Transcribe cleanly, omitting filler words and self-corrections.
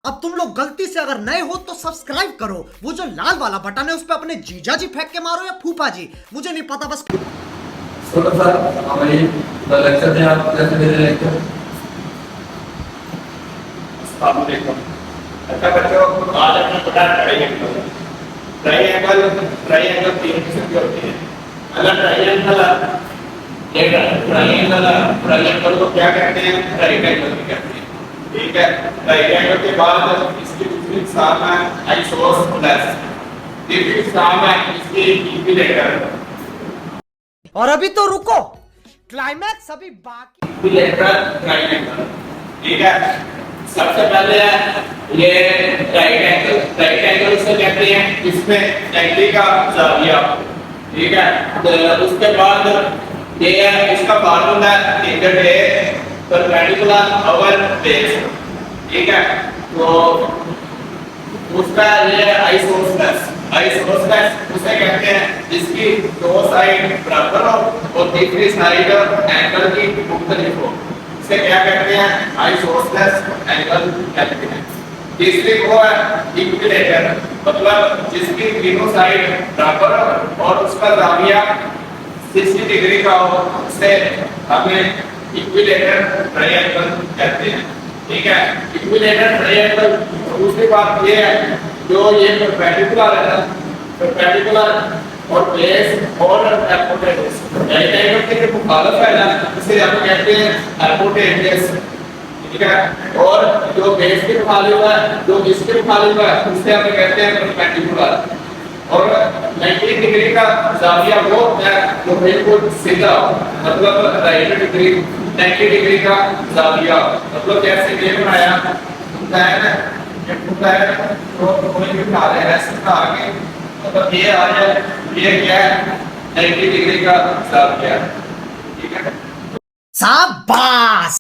अब तुम लोग गलती से अगर नए हो तो सब्सक्राइब करो, वो जो लाल वाला बटन है उस पर अपने जीजा जी फेंक के मारो या फूफा जी, मुझे नहीं पता बस। छोटा सा हमारी लेक्चर में आप कैसे दे रहे हैं लेक्चर। अस्सलाम वालेकुम। अच्छा बच्चों, आज अपना पढ़ा ट्रायंगल। ट्रायंगल तीन किस्म की होती है। अगर ट्रायंगल को क्या कहते हैं? राइट एंगल भी कहते हैं। ठीक है, राइट एंगल के बाद इसकी दूसरी इकसाम है आइसोससेलेस। तीसरी इकसाम है इसकी इक्विलेटरल। और अभी तो रुको, क्लाइमैक्स अभी बाकी। Equilateral triangle. ठीक है, सबसे पहले है ये राइट एंगल। राइट एंगल उसे कहते हैं इसमें 90 का ज़ाविया। ठीक है, तो उसके बाद ये है इसका फार्मूला है इंटेग्रल ए परपेंडिकुलर ओवर बेस। ठीक है, तो उसका ये आइसोससेलेस। आइसोससेलेस उसे कहते हैं जिसकी दो साइड बराबर हो और तीसरी साइड एंगल की मुख्तलिफ हो। इसे क्या कहते हैं? आइसोससेलेस एंगल कहते हैं। तीसरी वो है इक्विलेटर, मतलब जिसकी तीनों साइड बराबर हो और उसका ज़ाविया 60 डिग्री का हो, उसे हमें इक्विलेटर ट्रायंगल कहते हैं। ठीक है, इक्विलेटर ट्रायंगल। दूसरी बात ये है जो ये परपेंडिकुलर है ना, परपेंडिकुलर और बेस और एपोटेनस, राइट एंगल के जो मुखालिफ है ना, इसे हम कहते हैं एपोटेनस। ठीक है, और जो बेस के मुखालिफ है, जो इसके मुखालिफ है, उसे हम कहते हैं परपेंडिकुलर। और 90 डिग्री का ज़ाविया वो है जो बिल्कुल सीधा हो, मतलब राइट डिग्री 90 डिग्री का ज़ाविया, मतलब जैसे ये बनाया होता है ना, ये होता है तो कोई भी उठा ले ऐसे का आगे, मतलब ये आ जाए, ये क्या है? 90 डिग्री का ज़ाविया। ठीक है, शाबाश।